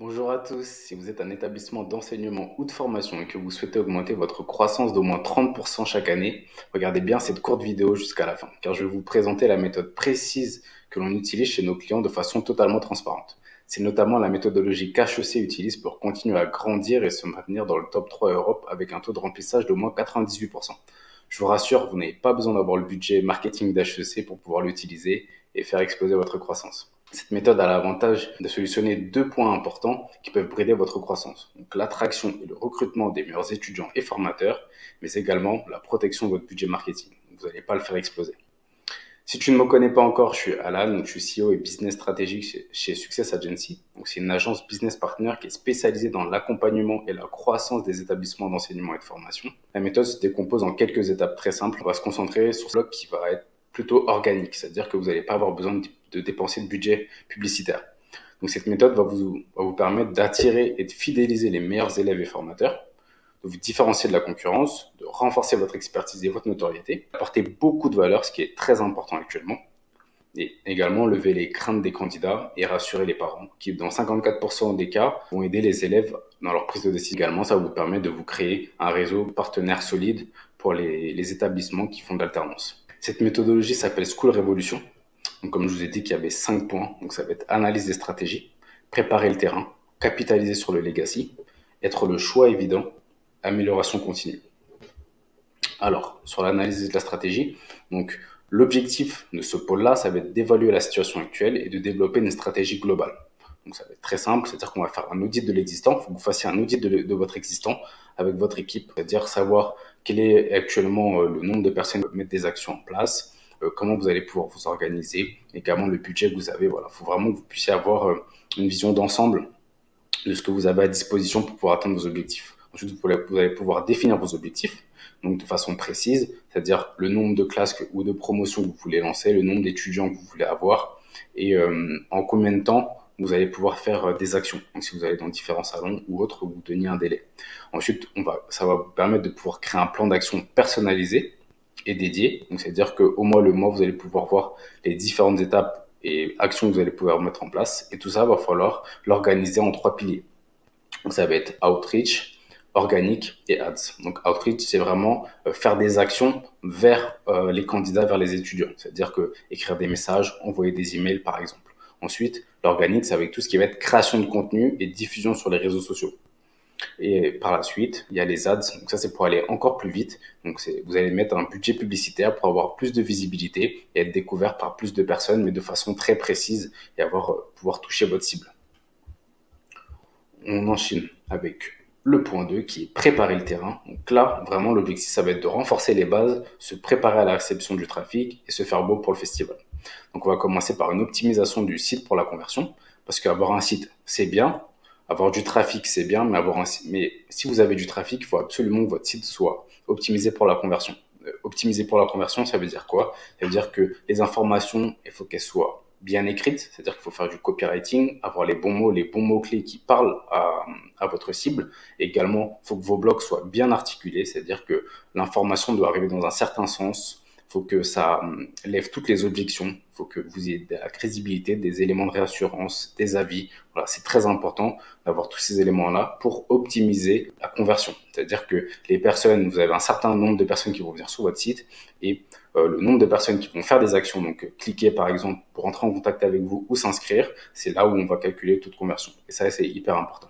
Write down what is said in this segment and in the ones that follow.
Bonjour à tous, si vous êtes un établissement d'enseignement ou de formation et que vous souhaitez augmenter votre croissance d'au moins 30% chaque année, regardez bien cette courte vidéo jusqu'à la fin, car je vais vous présenter la méthode précise que l'on utilise chez nos clients de façon totalement transparente. C'est notamment la méthodologie qu'HEC utilise pour continuer à grandir et se maintenir dans le top 3 Europe avec un taux de remplissage d'au moins 98%. Je vous rassure, vous n'avez pas besoin d'avoir le budget marketing d'HEC pour pouvoir l'utiliser et faire exploser votre croissance. Cette méthode a l'avantage de solutionner deux points importants qui peuvent brider votre croissance. Donc l'attraction et le recrutement des meilleurs étudiants et formateurs, mais également la protection de votre budget marketing. Vous n'allez pas le faire exploser. Si tu ne me connais pas encore, je suis Alan, donc je suis CEO et business stratégique chez Success Agency. Donc c'est une agence business partner qui est spécialisée dans l'accompagnement et la croissance des établissements d'enseignement et de formation. La méthode se décompose en quelques étapes très simples. On va se concentrer sur ce bloc qui va être plutôt organique, c'est-à-dire que vous n'allez pas avoir besoin de dépenser de budget publicitaire. Donc cette méthode va vous permettre d'attirer et de fidéliser les meilleurs élèves et formateurs, de vous différencier de la concurrence, de renforcer votre expertise et votre notoriété, apporter beaucoup de valeur, ce qui est très important actuellement, et également lever les craintes des candidats et rassurer les parents qui, dans 54% des cas, vont aider les élèves dans leur prise de décision. Également, ça vous permet de vous créer un réseau partenaire solide pour les établissements qui font de l'alternance. Cette méthodologie s'appelle School Revolution. Donc, comme je vous ai dit qu'il y avait 5 points, donc ça va être analyse des stratégies, préparer le terrain, capitaliser sur le legacy, être le choix évident, amélioration continue. Alors, sur l'analyse de la stratégie, donc l'objectif de ce pôle-là, ça va être d'évaluer la situation actuelle et de développer une stratégie globale. Donc ça va être très simple, c'est-à-dire qu'on va faire un audit de l'existant, il faut que vous fassiez un audit de votre existant avec votre équipe, c'est-à-dire savoir quel est actuellement le nombre de personnes qui mettent des actions en place, comment vous allez pouvoir vous organiser, également le budget que vous avez. Voilà, il faut vraiment que vous puissiez avoir une vision d'ensemble de ce que vous avez à disposition pour pouvoir atteindre vos objectifs. Ensuite, vous allez pouvoir définir vos objectifs, donc de façon précise, c'est-à-dire le nombre de classes ou de promotions que vous voulez lancer, le nombre d'étudiants que vous voulez avoir, et en combien de temps vous allez pouvoir faire des actions. Donc, si vous allez dans différents salons ou autres, vous donniez un délai. Ensuite, ça va vous permettre de pouvoir créer un plan d'action personnalisé et dédié. Donc, c'est-à-dire qu'au mois le mois, vous allez pouvoir voir les différentes étapes et actions que vous allez pouvoir mettre en place. Et tout ça, va falloir l'organiser en 3 piliers. Donc, ça va être outreach, organique et ads. Donc, outreach, c'est vraiment faire des actions vers les candidats, vers les étudiants. C'est-à-dire que écrire des messages, envoyer des emails, par exemple. Ensuite, l'organique, c'est avec tout ce qui va être création de contenu et diffusion sur les réseaux sociaux. Et par la suite, il y a les ads. Donc ça, c'est pour aller encore plus vite. Donc vous allez mettre un budget publicitaire pour avoir plus de visibilité et être découvert par plus de personnes, mais de façon très précise et pouvoir toucher votre cible. On enchaîne avec le point 2 qui est préparer le terrain. Donc là, vraiment, l'objectif, ça va être de renforcer les bases, se préparer à la réception du trafic et se faire beau pour le festival. Donc on va commencer par une optimisation du site pour la conversion, parce qu'avoir un site, c'est bien, avoir du trafic, c'est bien, mais si vous avez du trafic, il faut absolument que votre site soit optimisé pour la conversion. Optimisé pour la conversion, ça veut dire quoi? Ça veut dire que les informations, il faut qu'elles soient bien écrites, c'est-à-dire qu'il faut faire du copywriting, avoir les bons mots-clés qui parlent à votre cible. Et également, il faut que vos blogs soient bien articulés, c'est-à-dire que l'information doit arriver dans un certain sens, il faut que ça lève toutes les objections, il faut que vous ayez de la crédibilité, des éléments de réassurance, des avis. Voilà, c'est très important d'avoir tous ces éléments-là pour optimiser la conversion. C'est-à-dire que vous avez un certain nombre de personnes qui vont venir sur votre site et le nombre de personnes qui vont faire des actions, donc cliquer par exemple pour entrer en contact avec vous ou s'inscrire, c'est là où on va calculer toute conversion. Et ça, c'est hyper important.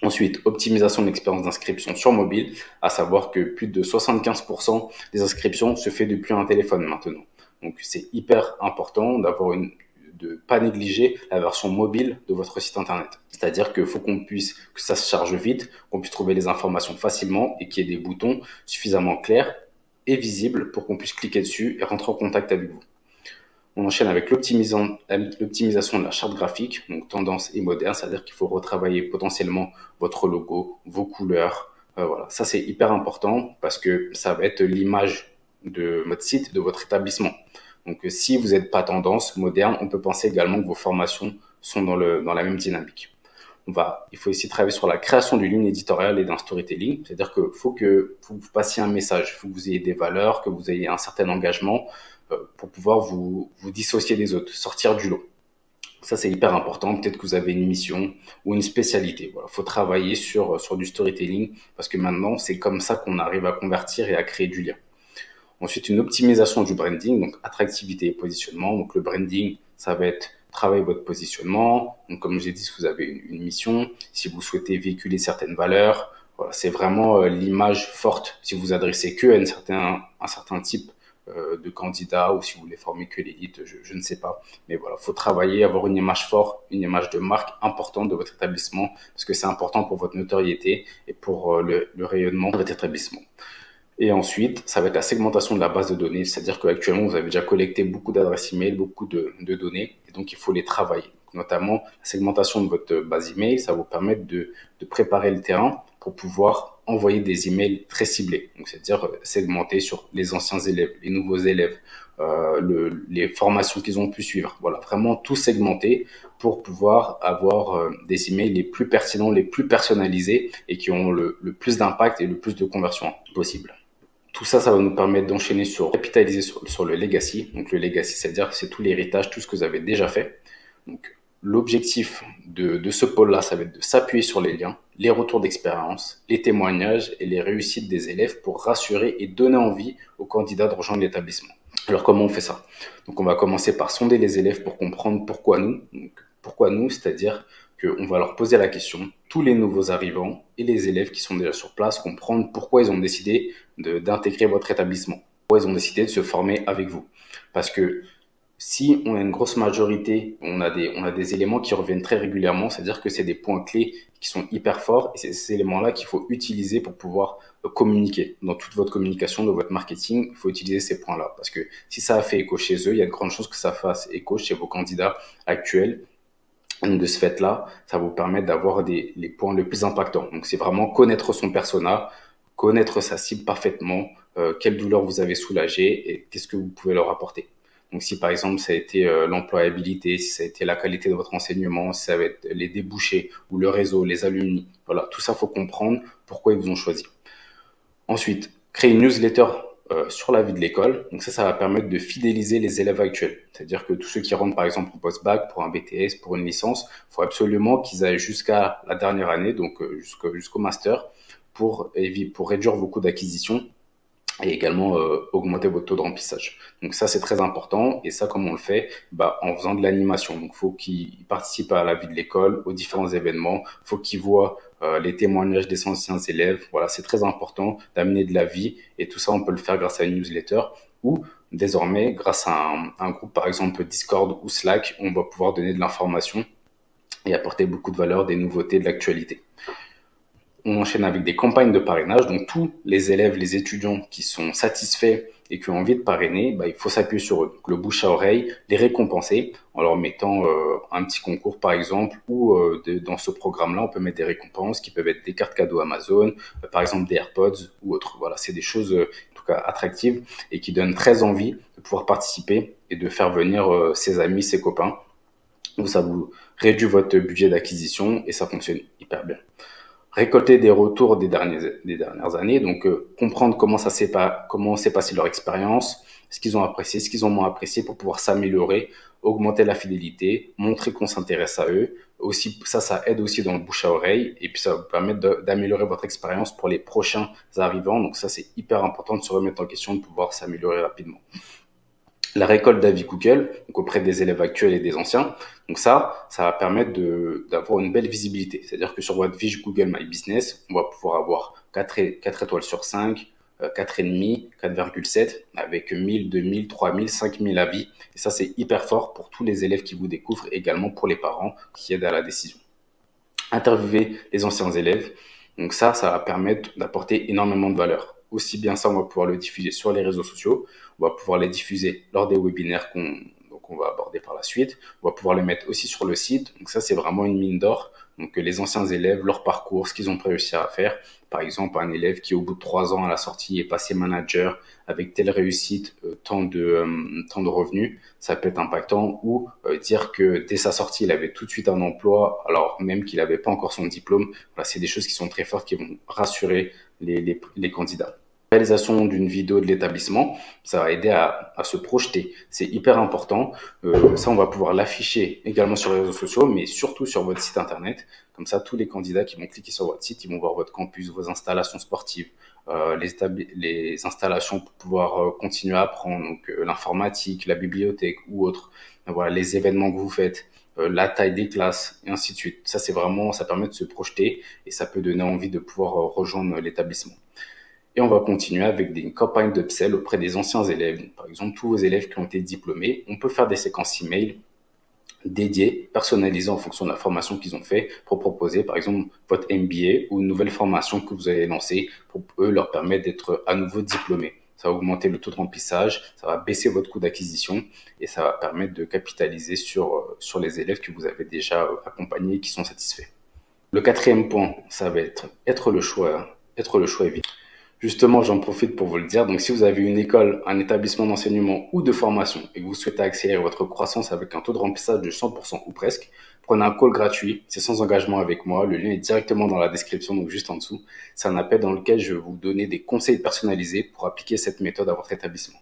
Ensuite, optimisation de l'expérience d'inscription sur mobile, à savoir que plus de 75% des inscriptions se fait depuis un téléphone maintenant. Donc c'est hyper important de pas négliger la version mobile de votre site internet. C'est-à-dire qu'il faut que ça se charge vite, qu'on puisse trouver les informations facilement et qu'il y ait des boutons suffisamment clairs et visibles pour qu'on puisse cliquer dessus et rentrer en contact avec vous. On enchaîne avec l'optimisation de la charte graphique, donc tendance et moderne, c'est-à-dire qu'il faut retravailler potentiellement votre logo, vos couleurs. Voilà, ça c'est hyper important parce que ça va être l'image de votre site, de votre établissement. Donc si vous n'êtes pas tendance, moderne, on peut penser également que vos formations sont dans la même dynamique. Il faut aussi travailler sur la création d'une ligne éditoriale et d'un storytelling, c'est-à-dire faut que vous passiez un message, il faut que vous ayez des valeurs, que vous ayez un certain engagement pour pouvoir vous dissocier des autres, sortir du lot. Ça, c'est hyper important. Peut-être que vous avez une mission ou une spécialité. Voilà, faut travailler sur du storytelling parce que maintenant, c'est comme ça qu'on arrive à convertir et à créer du lien. Ensuite, une optimisation du branding, donc attractivité et positionnement. Donc le branding, ça va être travailler votre positionnement. Donc comme j'ai dit, si vous avez une mission, si vous souhaitez véhiculer certaines valeurs, voilà, c'est vraiment l'image forte. Si vous adressez que à un certain type de candidat ou si vous voulez former que l'élite, je ne sais pas. Mais voilà, faut travailler, avoir une image forte, une image de marque importante de votre établissement parce que c'est important pour votre notoriété et pour le rayonnement de votre établissement. Et ensuite, ça va être la segmentation de la base de données, c'est-à-dire qu'actuellement, vous avez déjà collecté beaucoup d'adresses email, beaucoup de données, et donc il faut les travailler. Notamment, la segmentation de votre base email, ça va vous permettre de préparer le terrain pour pouvoir envoyer des emails très ciblés. Donc, c'est-à-dire segmenter sur les anciens élèves, les nouveaux élèves, les formations qu'ils ont pu suivre. Voilà, vraiment tout segmenter pour pouvoir avoir des emails les plus pertinents, les plus personnalisés et qui ont le plus d'impact et le plus de conversion possible. Tout ça, ça va nous permettre d'enchaîner capitaliser sur le legacy. Donc le legacy, c'est-à-dire c'est tout l'héritage, tout ce que vous avez déjà fait. Donc l'objectif de ce pôle-là, ça va être de s'appuyer sur les liens, les retours d'expérience, les témoignages et les réussites des élèves pour rassurer et donner envie aux candidats de rejoindre l'établissement. Alors comment on fait ça? Donc on va commencer par sonder les élèves pour comprendre pourquoi nous. Donc, pourquoi nous, c'est-à-dire qu'on va leur poser la question, tous les nouveaux arrivants et les élèves qui sont déjà sur place, comprendre pourquoi ils ont décidé d'intégrer votre établissement, pourquoi ils ont décidé de se former avec vous. Parce que si on a une grosse majorité, on a des éléments qui reviennent très régulièrement, c'est-à-dire que c'est des points clés qui sont hyper forts et c'est ces éléments-là qu'il faut utiliser pour pouvoir communiquer. Dans toute votre communication, dans votre marketing, il faut utiliser ces points-là. Parce que si ça a fait écho chez eux, il y a de grandes chances que ça fasse écho chez vos candidats actuels. Donc de ce fait-là, ça va vous permettre d'avoir les points les plus impactants. Donc c'est vraiment connaître son persona, connaître sa cible parfaitement, quelle douleur vous avez soulagé et qu'est-ce que vous pouvez leur apporter. Donc si par exemple ça a été l'employabilité, si ça a été la qualité de votre enseignement, si ça va être les débouchés ou le réseau, les alumni, voilà, tout ça faut comprendre pourquoi ils vous ont choisi. Ensuite, créer une newsletter sur la vie de l'école. Donc ça va permettre de fidéliser les élèves actuels. C'est-à-dire que tous ceux qui rentrent par exemple au post-bac pour un BTS, pour une licence, il faut absolument qu'ils aillent jusqu'à la dernière année, donc jusqu'au master, pour réduire vos coûts d'acquisition et également augmenter votre taux de remplissage. Donc ça, c'est très important. Et ça, comment on le fait? En faisant de l'animation. Donc, il faut qu'ils participent à la vie de l'école, aux différents événements. Il faut qu'ils voient les témoignages des anciens élèves. Voilà, c'est très important d'amener de la vie. Et tout ça, on peut le faire grâce à une newsletter ou désormais, grâce à un groupe, par exemple Discord ou Slack, on va pouvoir donner de l'information et apporter beaucoup de valeur, des nouveautés, de l'actualité. On enchaîne avec des campagnes de parrainage. Donc, tous les élèves, les étudiants qui sont satisfaits et qui ont envie de parrainer, il faut s'appuyer sur eux. Donc, le bouche à oreille, les récompenser en leur mettant un petit concours, par exemple, ou dans ce programme-là, on peut mettre des récompenses qui peuvent être des cartes cadeaux Amazon, par exemple des AirPods ou autres. Voilà, c'est des choses, en tout cas, attractives et qui donnent très envie de pouvoir participer et de faire venir ses amis, ses copains. Donc, ça vous réduit votre budget d'acquisition et ça fonctionne hyper bien. Récolter des retours des dernières années, donc comprendre comment s'est passé leur expérience, ce qu'ils ont apprécié, ce qu'ils ont moins apprécié pour pouvoir s'améliorer, augmenter la fidélité, montrer qu'on s'intéresse à eux. Aussi, ça aide aussi dans le bouche à oreille et puis ça va vous permettre d'améliorer votre expérience pour les prochains arrivants. Donc ça, c'est hyper important de se remettre en question, de pouvoir s'améliorer rapidement. La récolte d'avis Google, donc auprès des élèves actuels et des anciens. Donc ça va permettre d'avoir une belle visibilité. C'est-à-dire que sur votre fiche Google My Business, on va pouvoir avoir 4 étoiles sur 5, 4,5, 4,7, avec 1000, 2000, 3000, 5000 avis. Et ça, c'est hyper fort pour tous les élèves qui vous découvrent, également pour les parents qui aident à la décision. Interviewer les anciens élèves. Donc ça va permettre d'apporter énormément de valeur. Aussi bien ça, on va pouvoir le diffuser sur les réseaux sociaux, on va pouvoir les diffuser lors des webinaires qu'on va aborder par la suite, on va pouvoir les mettre aussi sur le site. Donc ça, c'est vraiment une mine d'or. Donc les anciens élèves, leur parcours, ce qu'ils ont réussi à faire. Par exemple, un élève qui au bout de 3 ans à la sortie est passé manager avec telle réussite, tant de revenus, ça peut être impactant. Ou dire que dès sa sortie, il avait tout de suite un emploi, alors même qu'il n'avait pas encore son diplôme. Voilà, c'est des choses qui sont très fortes, qui vont rassurer les candidats. Réalisation d'une vidéo de l'établissement, ça va aider à se projeter. C'est hyper important. Ça, on va pouvoir l'afficher également sur les réseaux sociaux, mais surtout sur votre site internet. Comme ça, tous les candidats qui vont cliquer sur votre site, ils vont voir votre campus, vos installations sportives, les installations pour pouvoir continuer à apprendre, donc l'informatique, la bibliothèque ou autre. Voilà, les événements que vous faites, la taille des classes, et ainsi de suite. Ça, c'est vraiment, ça permet de se projeter et ça peut donner envie de pouvoir rejoindre l'établissement. Et on va continuer avec des campagnes d'upsell auprès des anciens élèves. Par exemple, tous vos élèves qui ont été diplômés, on peut faire des séquences email dédiées, personnalisées en fonction de la formation qu'ils ont fait pour proposer, par exemple, votre MBA ou une nouvelle formation que vous allez lancer pour eux leur permettre d'être à nouveau diplômés. Ça va augmenter le taux de remplissage, ça va baisser votre coût d'acquisition et ça va permettre de capitaliser sur les élèves que vous avez déjà accompagnés et qui sont satisfaits. Le quatrième point, ça va être le choix évident. Justement, j'en profite pour vous le dire. Donc, si vous avez une école, un établissement d'enseignement ou de formation et que vous souhaitez accélérer votre croissance avec un taux de remplissage de 100% ou presque, prenez un call gratuit. C'est sans engagement avec moi. Le lien est directement dans la description, donc juste en dessous. C'est un appel dans lequel je vais vous donner des conseils personnalisés pour appliquer cette méthode à votre établissement.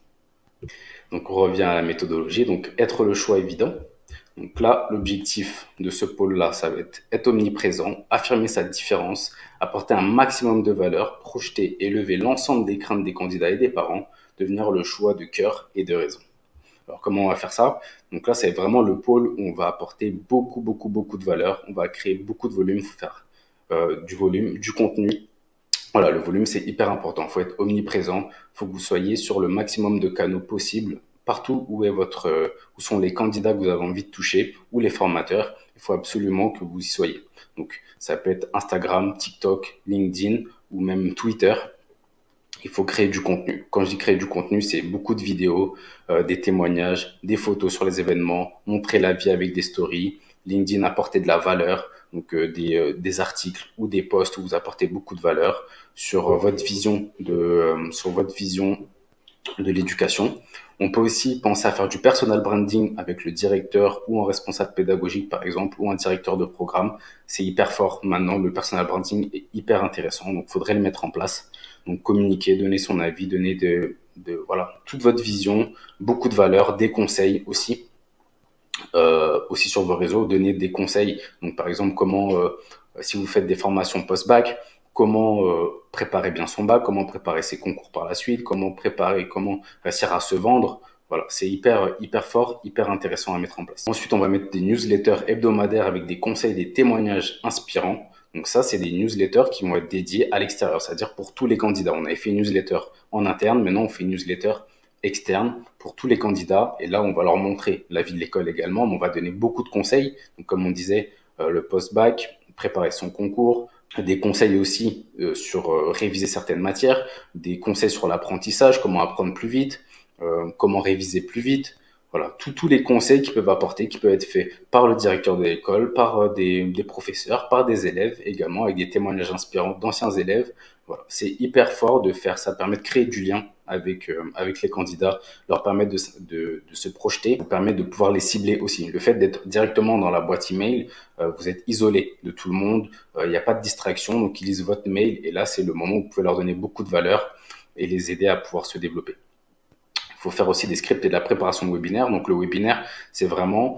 Donc, on revient à la méthodologie. Donc, être le choix évident. Donc là, l'objectif de ce pôle-là, ça va être omniprésent, affirmer sa différence, apporter un maximum de valeur, projeter et lever l'ensemble des craintes des candidats et des parents, devenir le choix de cœur et de raison. Alors comment on va faire ça? Donc là, c'est vraiment le pôle où on va apporter beaucoup de valeur, on va créer beaucoup de volume, faut faire du volume, du contenu. Voilà, le volume, c'est hyper important. Il faut être omniprésent. Il faut que vous soyez sur le maximum de canaux possibles, partout où sont les candidats que vous avez envie de toucher ou les formateurs. Il faut absolument que vous y soyez. Donc, ça peut être Instagram, TikTok, LinkedIn ou même Twitter. Il faut créer du contenu. Quand je dis créer du contenu, c'est beaucoup de vidéos, des témoignages, des photos sur les événements, montrer la vie avec des stories, LinkedIn apporter de la valeur, donc des articles ou des posts où vous apportez beaucoup de valeur sur sur votre vision de l'éducation. On peut aussi penser à faire du personal branding avec le directeur ou un responsable pédagogique, par exemple, ou un directeur de programme. C'est hyper fort maintenant. Le personal branding est hyper intéressant, donc il faudrait le mettre en place. Donc communiquer, donner son avis, donner voilà, toute votre vision, beaucoup de valeur, des conseils aussi sur vos réseaux, donner des conseils. Donc par exemple, si vous faites des formations post-bac, comment préparer bien son bac, comment préparer ses concours par la suite, comment réussir à se vendre. Voilà, c'est hyper fort, hyper intéressant à mettre en place. Ensuite, on va mettre des newsletters hebdomadaires avec des conseils, des témoignages inspirants. Donc ça, c'est des newsletters qui vont être dédiés à l'extérieur, c'est-à-dire pour tous les candidats. On avait fait une newsletter en interne, maintenant on fait une newsletter externe pour tous les candidats. Et là, on va leur montrer la vie de l'école également, mais on va donner beaucoup de conseils. Donc, comme on disait, le post-bac, préparer son concours, des conseils aussi sur réviser certaines matières, des conseils sur l'apprentissage, comment apprendre plus vite, comment réviser plus vite. Voilà, tous les conseils qui peuvent apporter, qui peuvent être faits par le directeur de l'école, par des professeurs, par des élèves également, avec des témoignages inspirants d'anciens élèves. Voilà, c'est hyper fort de faire ça, permet de créer du lien avec les candidats, leur permettre de se projeter, permet de pouvoir les cibler aussi. Le fait d'être directement dans la boîte email, vous êtes isolé de tout le monde, il n'y a pas de distraction, donc ils lisent votre mail et là c'est le moment où vous pouvez leur donner beaucoup de valeur et les aider à pouvoir se développer. Il faut faire aussi des scripts et de la préparation de webinaire. Donc le webinaire, c'est vraiment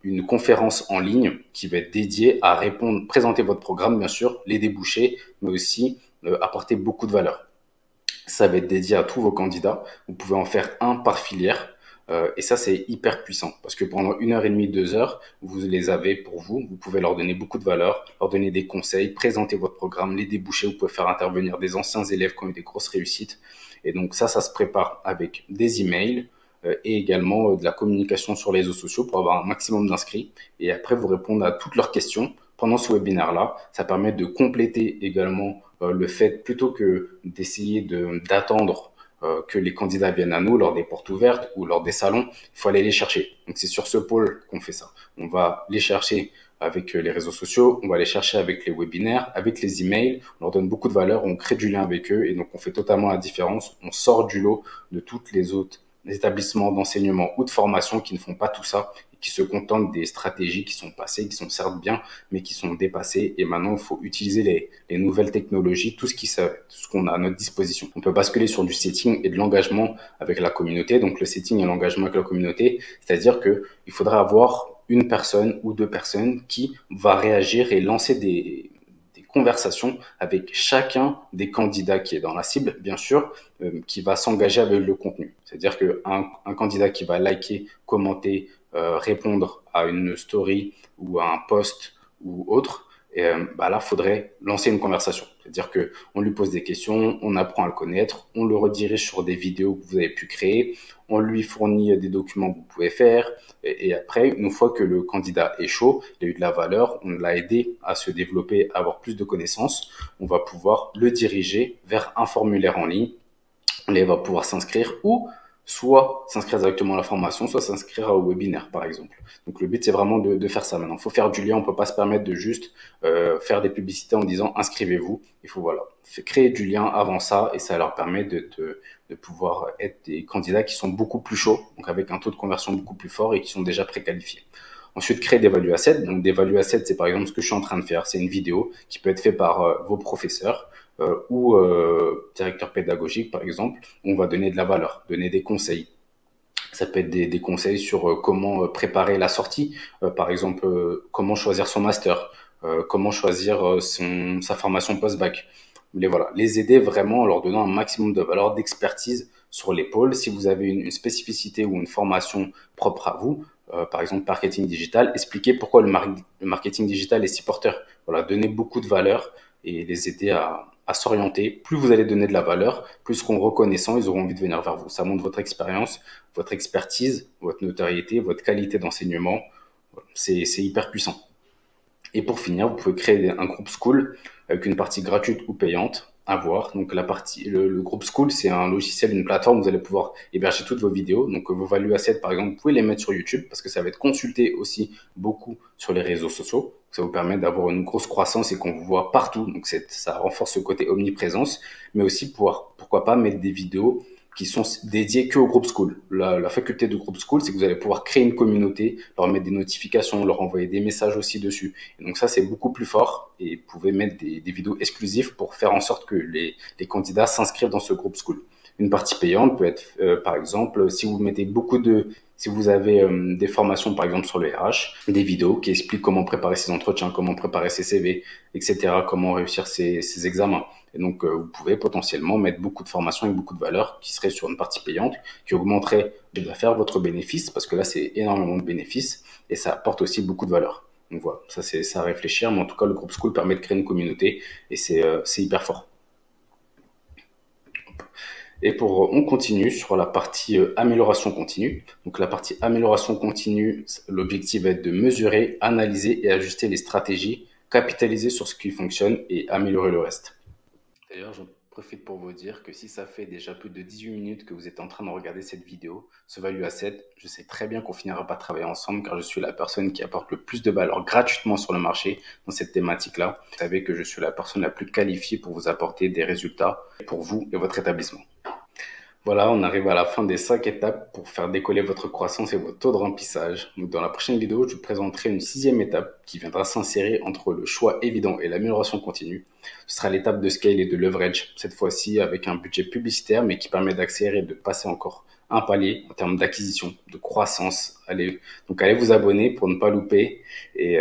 une conférence en ligne qui va être dédiée à répondre, présenter votre programme, bien sûr, les débouchés, mais aussi apporter beaucoup de valeur. Ça va être dédié à tous vos candidats. Vous pouvez en faire un par filière. Et ça, c'est hyper puissant parce que pendant 1h30, 2 heures, vous les avez pour vous. Vous pouvez leur donner beaucoup de valeur, leur donner des conseils, présenter votre programme, les débouchés. Vous pouvez faire intervenir des anciens élèves qui ont eu des grosses réussites. Et donc ça se prépare avec des emails et également de la communication sur les réseaux sociaux pour avoir un maximum d'inscrits. Et après, vous répondre à toutes leurs questions pendant ce webinaire-là. Ça permet de compléter également le fait, plutôt que d'essayer d'attendre que les candidats viennent à nous lors des portes ouvertes ou lors des salons, il faut aller les chercher. Donc c'est sur ce pôle qu'on fait ça. On va les chercher avec les réseaux sociaux, on va les chercher avec les webinaires, avec les emails, on leur donne beaucoup de valeur, on crée du lien avec eux et donc on fait totalement la différence. On sort du lot de toutes les autres établissements d'enseignement ou de formation qui ne font pas tout ça et qui se contentent des stratégies qui sont passées, qui sont certes bien, mais qui sont dépassées. Et maintenant, il faut utiliser les nouvelles technologies, tout ce qu'on a à notre disposition. On peut basculer sur du setting et de l'engagement avec la communauté. Donc le setting et l'engagement avec la communauté, c'est-à-dire qu'il faudra avoir une personne ou deux personnes qui va réagir et lancer des conversations avec chacun des candidats qui est dans la cible, bien sûr, qui va s'engager avec le contenu. C'est-à-dire qu'un candidat qui va liker, commenter, répondre à une story ou à un post ou autre, et bah là, il faudrait lancer une conversation. C'est-à-dire qu'on lui pose des questions, on apprend à le connaître, on le redirige sur des vidéos que vous avez pu créer, on lui fournit des documents que vous pouvez faire, et après, une fois que le candidat est chaud, il a eu de la valeur, on l'a aidé à se développer, à avoir plus de connaissances, on va pouvoir le diriger vers un formulaire en ligne. Il va pouvoir s'inscrire ou soit s'inscrire directement à la formation, soit s'inscrire au webinaire, par exemple. Donc le but, c'est vraiment de faire ça maintenant. Il faut faire du lien, on ne peut pas se permettre de juste faire des publicités en disant inscrivez-vous. Il faut voilà, créer du lien avant ça et ça leur permet de pouvoir être des candidats qui sont beaucoup plus chauds, donc avec un taux de conversion beaucoup plus fort et qui sont déjà préqualifiés. Ensuite, créer des value assets. Donc, des value assets, c'est par exemple ce que je suis en train de faire. C'est une vidéo qui peut être faite par vos professeurs ou directeur pédagogique, par exemple. On va donner de la valeur, donner des conseils. Ça peut être des conseils sur comment préparer la sortie, par exemple, comment choisir son master, comment choisir sa formation post-bac. Voilà, les aider vraiment en leur donnant un maximum de valeur, d'expertise sur l'épaule. Si vous avez une spécificité ou une formation propre à vous, par exemple marketing digital, expliquer pourquoi le marketing digital est si porteur. Voilà, donner beaucoup de valeur et les aider à s'orienter. Plus vous allez donner de la valeur, plus seront reconnaissants, ils auront envie de venir vers vous. Ça montre votre expérience, votre expertise, votre notoriété, votre qualité d'enseignement. C'est hyper puissant. Et pour finir, vous pouvez créer un groupe school avec une partie gratuite ou payante à voir. Donc le groupe school, c'est un logiciel, une plateforme où vous allez pouvoir héberger toutes vos vidéos. Donc vos value assets, par exemple, vous pouvez les mettre sur YouTube parce que ça va être consulté aussi beaucoup sur les réseaux sociaux. Ça vous permet d'avoir une grosse croissance et qu'on vous voit partout. Donc ça renforce ce côté omniprésence, mais aussi pourquoi pas mettre des vidéos qui sont dédiés que au groupe school. La faculté de groupe school, c'est que vous allez pouvoir créer une communauté, leur mettre des notifications, leur envoyer des messages aussi dessus. Et donc ça, c'est beaucoup plus fort et vous pouvez mettre des vidéos exclusives pour faire en sorte que les candidats s'inscrivent dans ce groupe school. Une partie payante peut être, par exemple, si vous mettez si vous avez des formations, par exemple, sur le RH, des vidéos qui expliquent comment préparer ses entretiens, comment préparer ses CV, etc., comment réussir ses examens. Et donc, vous pouvez potentiellement mettre beaucoup de formations et beaucoup de valeur qui serait sur une partie payante, qui augmenterait faire votre bénéfice, parce que là, c'est énormément de bénéfices et ça apporte aussi beaucoup de valeur. Donc voilà, ça c'est à réfléchir, mais en tout cas, le groupe School permet de créer une communauté et c'est hyper fort. Et on continue sur la partie amélioration continue. Donc la partie amélioration continue, l'objectif va être de mesurer, analyser et ajuster les stratégies, capitaliser sur ce qui fonctionne et améliorer le reste. D'ailleurs, j'en profite pour vous dire que si ça fait déjà plus de 18 minutes que vous êtes en train de regarder cette vidéo, ce Value Asset, je sais très bien qu'on finira par travailler ensemble car je suis la personne qui apporte le plus de valeur gratuitement sur le marché dans cette thématique-là. Vous savez que je suis la personne la plus qualifiée pour vous apporter des résultats pour vous et votre établissement. Voilà, on arrive à la fin des 5 étapes pour faire décoller votre croissance et votre taux de remplissage. Donc, dans la prochaine vidéo, je vous présenterai une 6e étape qui viendra s'insérer entre le choix évident et l'amélioration continue. Ce sera l'étape de scale et de leverage, cette fois-ci avec un budget publicitaire, mais qui permet d'accélérer et de passer encore un palier en termes d'acquisition, de croissance. Donc, allez vous abonner pour ne pas louper et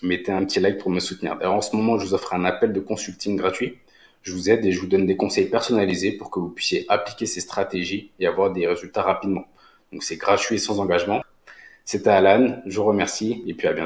mettez un petit like pour me soutenir. D'ailleurs, en ce moment, je vous offre un appel de consulting gratuit. Je vous aide et je vous donne des conseils personnalisés pour que vous puissiez appliquer ces stratégies et avoir des résultats rapidement. Donc c'est gratuit et sans engagement. C'était Alan, je vous remercie et puis à bientôt.